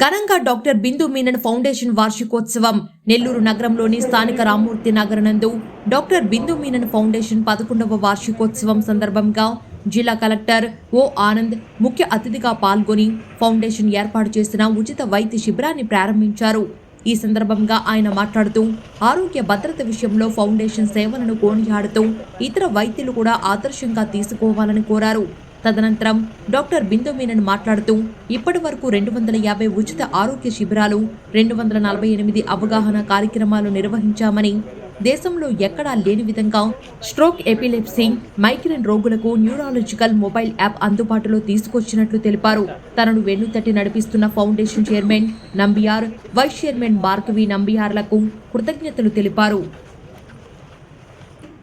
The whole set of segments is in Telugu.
ఘనంగా డాక్టర్ బిందు మీనన్ ఫౌండేషన్ వార్షికోత్సవం నెల్లూరు నగరంలోని స్థానిక రామ్మూర్తి నగర్ నందు డాక్టర్ బిందు మీనన్ ఫౌండేషన్ 11వ వార్షికోత్సవం సందర్భంగా జిల్లా కలెక్టర్ ఓ ఆనంద్ ముఖ్య అతిథిగా పాల్గొని ఫౌండేషన్ ఏర్పాటు చేసిన ఉచిత వైద్య శిబిరాన్ని ప్రారంభించారు. ఈ సందర్భంగా ఆయన మాట్లాడుతూ ఆరోగ్య భద్రత విషయంలో ఫౌండేషన్ సేవలను కొనియాడుతూ ఇతర వైద్యులు కూడా ఆదర్శంగా తీసుకోవాలని కోరారు. తదనంతరం డాక్టర్ బిందు మీనన్ మాట్లాడుతూ ఇప్పటి వరకు 250 ఉచిత ఆరోగ్య శిబిరాలు, 248 అవగాహన కార్యక్రమాలు నిర్వహించామని, దేశంలో ఎక్కడా లేని విధంగా స్ట్రోక్, ఎపిలెప్సీ, మైగ్రేన్ రోగులకు న్యూరాలజికల్ మొబైల్ యాప్ అందుబాటులో తీసుకొచ్చినట్లు తెలిపారు. తనను వెన్నుతట్టి నడిపిస్తున్న foundation chairman Nambiar, vice chairman Bhargavi నంబియార్లకు కృతజ్ఞతలు తెలిపారు.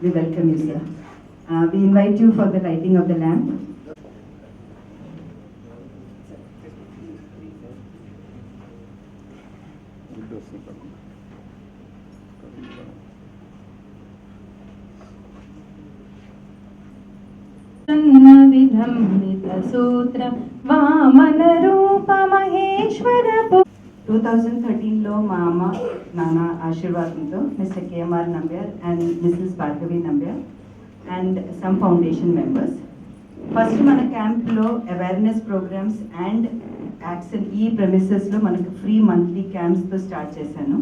We welcome you, sir. We invite you for the lighting of the lamp. सूत्र वामन रूप महेश्वर 2013 లో మా అమ్మ నాన్న ఆశీర్వాదంతో Mr KMR Nambiar and Mrs Bhargavi Nambiar and some foundation members first మన క్యాంప్లో అవేర్నెస్ ప్రోగ్రామ్స్ అండ్ యాక్షన్ ఈ ప్రెమిసెస్లో మనకు ఫ్రీ మంత్లీ క్యాంప్స్తో స్టార్ట్ చేశాను.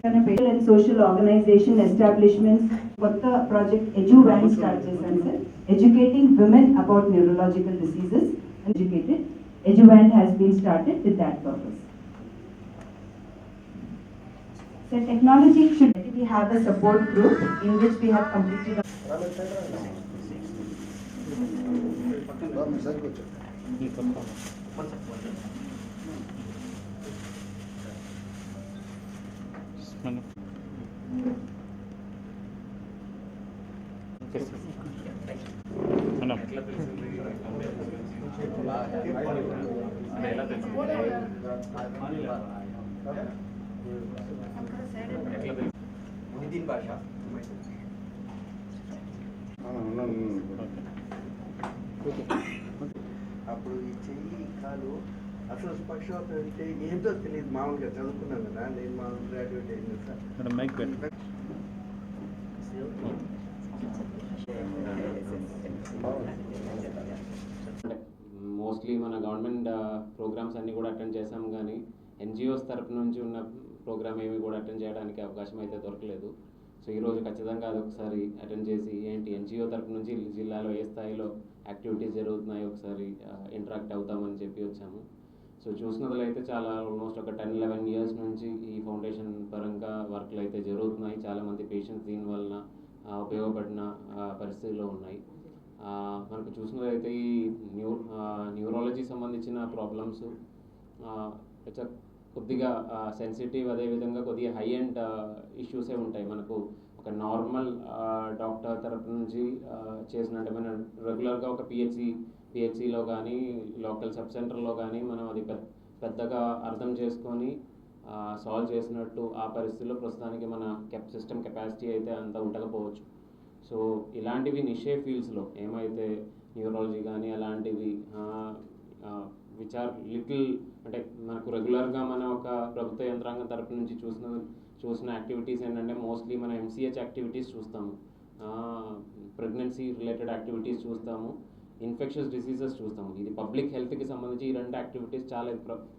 అండ్ సోషల్ ఆర్గనైజేషన్ ఎస్టాబ్లిష్మెంట్స్ కొత్త ప్రాజెక్ట్ ఎడ్యువాన్ స్టార్ట్ చేశాను sir. Educating women about neurological diseases educated ఎడ్యువాన్ has been started with that purpose. So technology should we have a support group in which we have completed అప్పుడు ఈ చెయ్యి కాలు అసలు పక్షవాతం అంటే ఏంటో తెలియదు. మామూలుగా చదువుకున్నాను కదా, నేను మామూలు గ్రాడ్యుయేట్ అయింది సార్. మోస్ట్లీ మన గవర్నమెంట్ ప్రోగ్రామ్స్ అన్నీ కూడా అటెండ్ చేసాం, కానీ ఎన్జిఓస్ తరపు నుంచి ఉన్న ప్రోగ్రామ్ ఏమి కూడా అటెండ్ చేయడానికి అవకాశం అయితే దొరకలేదు. సో ఈరోజు ఖచ్చితంగా అది ఒకసారి అటెండ్ చేసి ఏంటి ఎన్జిఓ తరపు నుంచి జిల్లాలో ఏ స్థాయిలో యాక్టివిటీస్ జరుగుతున్నాయో ఒకసారి ఇంటరాక్ట్ అవుతామని చెప్పి వచ్చాము. సో చూసినట్లు అయితే చాలా ఆల్మోస్ట్ ఒక 10-11 ఇయర్స్ నుంచి ఈ ఫౌండేషన్ పరంగా వర్క్లు అయితే జరుగుతున్నాయి. చాలామంది పేషెంట్స్ దీనివలన ఉపయోగపడిన పరిస్థితుల్లో ఉన్నాయి. మనకు చూసినట్లయితే ఈ న్యూరాలజీ సంబంధించిన ప్రాబ్లమ్స్ కొద్దిగా సెన్సిటివ్, అదేవిధంగా కొద్దిగా హై అండ్ ఇష్యూసే ఉంటాయి. మనకు ఒక నార్మల్ డాక్టర్ తరపు నుంచి చేసినట్టే మనం రెగ్యులర్గా ఒక పిహెచ్సిలో కానీ లోకల్ సబ్ సెంటర్లో కానీ మనం అది పెద్దగా అర్థం చేసుకొని సాల్వ్ చేసినట్టు ఆ పరిస్థితుల్లో ప్రస్తుతానికి మన సిస్టమ్ కెపాసిటీ అయితే అంత ఉండకపోవచ్చు. సో ఇలాంటివి నిషే ఫీల్డ్స్లో ఏమైతే న్యూరాలజీ కానీ అలాంటివి విచ్ ఆర్ లిటిల్ అంటే మనకు రెగ్యులర్గా మన ఒక ప్రభుత్వ యంత్రాంగం తరపు నుంచి చూసిన యాక్టివిటీస్ ఏంటంటే మోస్ట్లీ మన ఎంసీహెచ్ యాక్టివిటీస్ చూస్తాము, ప్రెగ్నెన్సీ రిలేటెడ్ యాక్టివిటీస్ చూస్తాము, ఇన్ఫెక్షస్ డిసీజెస్ చూస్తాము. ఇది పబ్లిక్ హెల్త్కి సంబంధించి ఈ 2 యాక్టివిటీస్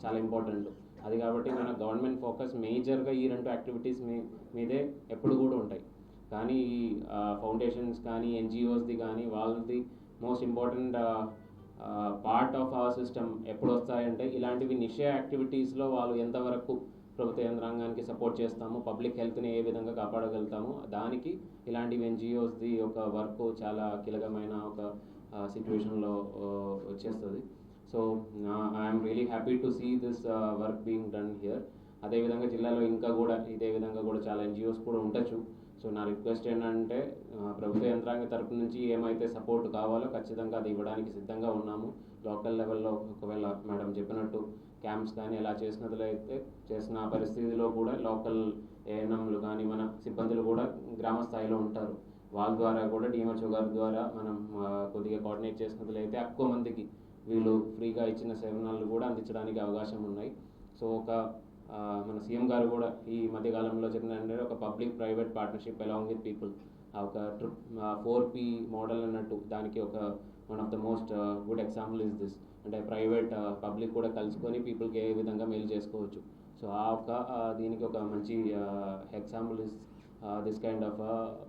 చాలా ఇంపార్టెంట్. అది కాబట్టి మన గవర్నమెంట్ ఫోకస్ మేజర్గా ఈ 2 యాక్టివిటీస్ మీదే ఎప్పుడు కూడా ఉంటాయి. కానీ ఈ ఫౌండేషన్స్ కానీ ఎన్జిఓస్ది కానీ వాళ్ళది most important part of our system ఎప్పుడు వస్తాయంటే ఇలాంటివి నిషే యాక్టివిటీస్లో వాళ్ళు ఎంతవరకు ప్రభుత్వ యంత్రాంగానికి సపోర్ట్ చేస్తాము, పబ్లిక్ హెల్త్ని ఏ విధంగా కాపాడగలుగుతాము, దానికి ఇలాంటివి ఎన్జిఓస్ది ఒక వర్క్ చాలా కీలకమైన ఒక సిచ్యువేషన్లో వచ్చేస్తుంది. So I'm really happy to see this work being done here. అదేవిధంగా జిల్లాలో ఇంకా కూడా ఇదే విధంగా కూడా చాలా ఎన్జిఓస్ కూడా ఉండొచ్చు. సో నా రిక్వెస్ట్ ఏంటంటే ప్రభుత్వ యంత్రాంగ తరపు నుంచి ఏమైతే సపోర్ట్ కావాలో ఖచ్చితంగా అది ఇవ్వడానికి సిద్ధంగా ఉన్నాము. లోకల్ లెవెల్లో ఒకవేళ మేడం చెప్పినట్టు క్యాంప్స్ కానీ ఎలా చేసినట్లయితే చేసిన పరిస్థితిలో కూడా లోకల్ ఏఎన్ఎంలు కానీ మన సిబ్బందులు కూడా గ్రామ స్థాయిలో ఉంటారు. వాళ్ళ ద్వారా కూడా డిఎంహెచ్ఓ గారి ద్వారా మనం కొద్దిగా కోఆర్డినేట్ చేసినట్లయితే ఎక్కువ మందికి వీళ్ళు ఫ్రీగా ఇచ్చిన సేవనాలు కూడా అందించడానికి అవకాశం ఉన్నాయి. సో మన సీఎం గారు కూడా ఈ మధ్యకాలంలో చెప్పిన ఒక public private partnership along with people, ఒక 4P మోడల్ అన్నట్టు, దానికి ఒక one of the most good example is this. అంటే ప్రైవేట్ పబ్లిక్ కూడా కలుసుకొని పీపుల్కి ఏ విధంగా మెయిల్ చేసుకోవచ్చు. సో దీనికి ఒక మంచి example is this kind of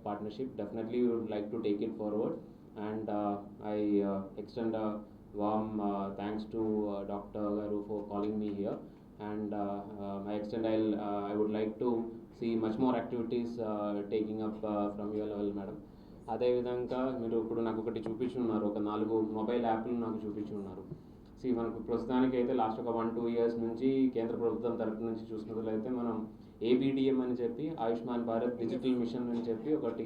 partnership. Definitely we would like to take it forward, and I extend a warm thanks to Dr. Garu for calling me here, and I would like to see much more activities taking up from your level, madam. అదేవిధంగా మీరు ఇప్పుడు నాకు ఒకటి చూపించున్నారు, ఒక 4 మొబైల్ యాప్లు నాకు చూపించున్నారు. మనకు ప్రస్తుతానికి అయితే లాస్ట్ ఒక 1-2 years నుంచి కేంద్ర ప్రభుత్వం తరఫు నుంచి చూసినట్లయితే మనం ABDM అని చెప్పి ఆయుష్మాన్ భారత్ డిజిటల్ మిషన్ అని చెప్పి ఒకటి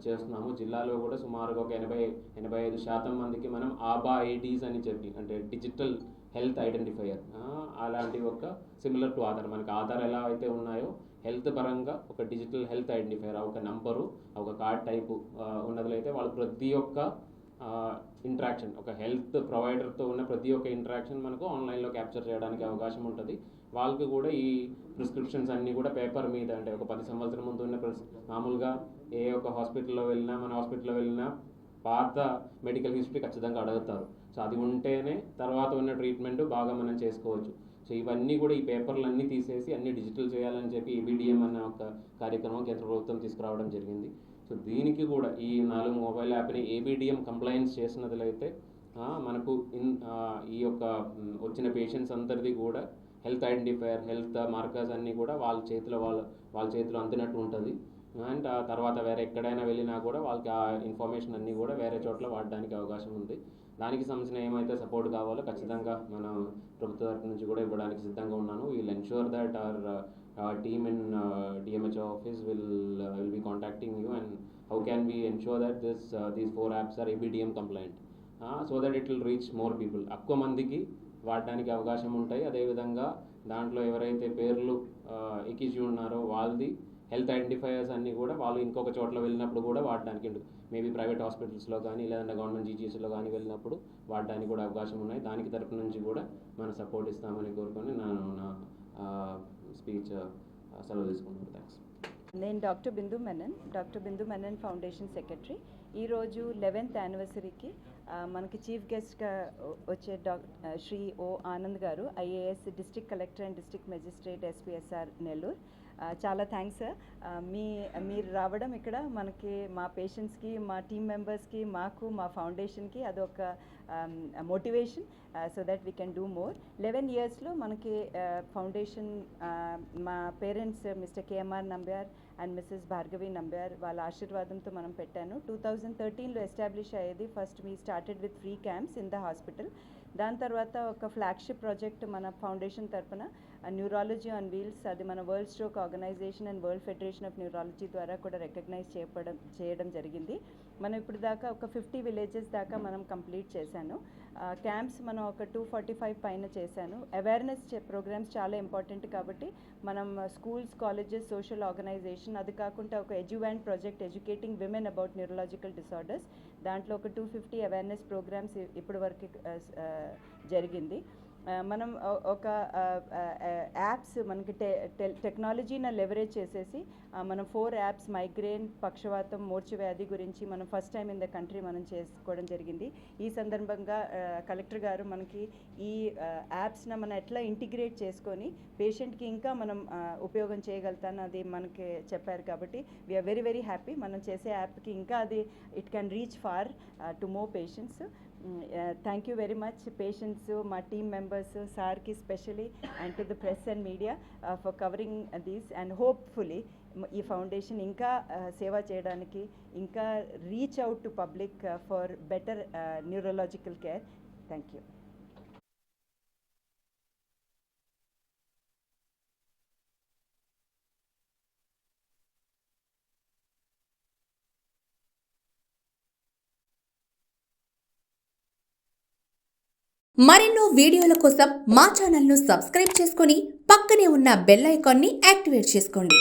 చేస్తున్నాము. జిల్లాలో కూడా సుమారుగా ఒక 80-85% మందికి మనం ఆబా ఐడీస్ అని చెప్పి, అంటే డిజిటల్ హెల్త్ ఐడెంటిఫైయర్, అలాంటి ఒక సిమిలర్ టు ఆధార్, మనకి ఆధార్ ఎలా అయితే ఉన్నాయో హెల్త్ పరంగా ఒక డిజిటల్ హెల్త్ ఐడెంటిఫైయర్, ఒక నంబరు, ఒక కార్డ్ టైపు ఉన్నట్లయితే వాళ్ళు ప్రతి ఒక్క ఇంట్రాక్షన్, ఒక హెల్త్ ప్రొవైడర్తో ఉన్న ప్రతి ఒక్క ఇంట్రాక్షన్ మనకు ఆన్లైన్లో క్యాప్చర్ చేయడానికి అవకాశం ఉంటుంది. వాళ్ళకి కూడా ఈ ప్రిస్క్రిప్షన్స్ అన్నీ కూడా పేపర్ మీద, అంటే ఒక 10 సంవత్సరం ముందు ఉన్న మామూలుగా ఏ ఒక్క హాస్పిటల్లో వెళ్ళినా, మన హాస్పిటల్లో వెళ్ళినా పాత మెడికల్ హిస్టరీ ఖచ్చితంగా అడుగుతారు. సో అది ఉంటేనే తర్వాత ఉన్న ట్రీట్మెంట్ బాగా మనం చేసుకోవచ్చు. సో ఇవన్నీ కూడా ఈ పేపర్లన్నీ తీసేసి అన్నీ డిజిటల్ చేయాలని చెప్పి ABDM అన్న ఒక కార్యక్రమం కేంద్ర ప్రభుత్వం తీసుకురావడం జరిగింది. సో దీనికి కూడా ఈ 4 మొబైల్ యాప్ని ABDM కంప్లైన్స్ చేసినట్లయితే మనకు ఈ యొక్క వచ్చిన పేషెంట్స్ అందరిది కూడా హెల్త్ ఐడెంటిఫైయర్, హెల్త్ మార్కర్స్ అన్నీ కూడా వాళ్ళ చేతిలో అందినట్టు ఉంటుంది. అండ్ తర్వాత వేరే ఎక్కడైనా వెళ్ళినా కూడా వాళ్ళకి ఆ ఇన్ఫర్మేషన్ అన్నీ కూడా వేరే చోట్ల వాడడానికి అవకాశం ఉంది. దానికి సంబంధించిన ఏమైతే సపోర్ట్ కావాలో ఖచ్చితంగా మన ప్రభుత్వ తరఫు నుంచి కూడా ఇవ్వడానికి సిద్ధంగా ఉన్నాను. Will ensure that our team in DMHO office will be contacting you, and how can we ensure that these 4 apps are ABDM compliant, so that it will reach more people. ఎక్కువ మందికి వాడడానికి అవకాశం ఉంటాయి. అదేవిధంగా దాంట్లో ఎవరైతే పేర్లు ఎక్కించి ఉన్నారో వాళ్ళది హెల్త్ ఐడెంటిఫైయర్స్ అన్నీ కూడా వాళ్ళు ఇంకొక చోట్ల వెళ్ళినప్పుడు కూడా వాడడానికి, మేబీ ప్రైవేట్ హాస్పిటల్స్లో కానీ లేదంటే గవర్నమెంట్ GGSలో కానీ వెళ్ళినప్పుడు వాడడానికి కూడా అవకాశం ఉన్నాయి. దానికి తరపు నుంచి కూడా మనం సపోర్ట్ ఇస్తామని కోరుకొని నా స్పీచ్ సెలవు తీసుకుంటున్నాను. థ్యాంక్స్. నేను డాక్టర్ బిందు మెనన్ ఫౌండేషన్ సెక్రటరీ. ఈరోజు 11th యానివర్సరీకి మనకి చీఫ్ గెస్ట్గా వచ్చే శ్రీ O. ఆనంద్ గారు, IAS district collector and district magistrate SPSR Nellore. చాలా థ్యాంక్స్ సార్. మీరు రావడం ఇక్కడ మనకి, మా పేషెంట్స్కి, మా టీమ్ మెంబర్స్కి, మాకు, మా ఫౌండేషన్కి అదొక motivation, so that we can do more. 11 yearsలో మనకి ఫౌండేషన్, మా parents mister KMR Nambiar and missus Bhargavi Nambiar వాళ్ళ ఆశీర్వాదంతో మనం పెట్టాను. 2013లో ఎస్టాబ్లిష్ అయ్యేది. First we started with free camps in the hospital. దాని తర్వాత ఒక ఫ్లాగ్షిప్ ప్రాజెక్ట్ మన ఫౌండేషన్ తరఫున న్యూరాలజీ ఆన్ వీల్స్, అది మన world stroke organisation and world federation of neurology ద్వారా కూడా రికగ్నైజ్ చేయడం జరిగింది. మనం ఇప్పుడు దాకా ఒక 50 విలేజెస్ దాకా మనం కంప్లీట్ చేశాను. క్యాంప్స్ మనం ఒక 245 పైన చేశాను. అవేర్నెస్ ప్రోగ్రామ్స్ చాలా ఇంపార్టెంట్ కాబట్టి మనం స్కూల్స్, కాలేజెస్, సోషల్ ఆర్గనైజేషన్, అది కాకుండా ఒక ఎడ్యువాంట్ project educating women about neurological disorders, దాంట్లో ఒక 250 అవేర్నెస్ ప్రోగ్రామ్స్ ఇప్పటి వరకు జరిగింది. మనం ఒక యాప్స్ మనకి టెక్నాలజీని లెవరేజ్ చేసేసి మనం 4 యాప్స్ మైగ్రేన్, పక్షవాతం, మూర్ఛ వ్యాధి గురించి మనం first time in the country మనం చేసుకోవడం జరిగింది. ఈ సందర్భంగా కలెక్టర్ గారు మనకి ఈ యాప్స్ని మనం ఎట్లా ఇంటిగ్రేట్ చేసుకొని పేషెంట్కి ఇంకా మనం ఉపయోగం చేయగలుగుతాను అది మనకి చెప్పారు. కాబట్టి వీఆర్ వెరీ వెరీ హ్యాపీ. మనం చేసే యాప్కి ఇంకా అది it can reach far to more patients. Thank you very much patients, my team members, sir ki specially, and to the press and media for covering these, and hopefully ee foundation inka seva cheyadaniki, inka reach out to public for better neurological care. Thank you. మరెన్నో వీడియోల కోసం మా ఛానల్ను సబ్స్క్రైబ్ చేసుకొని పక్కనే ఉన్న బెల్ ఐకాన్ని యాక్టివేట్ చేసుకోండి.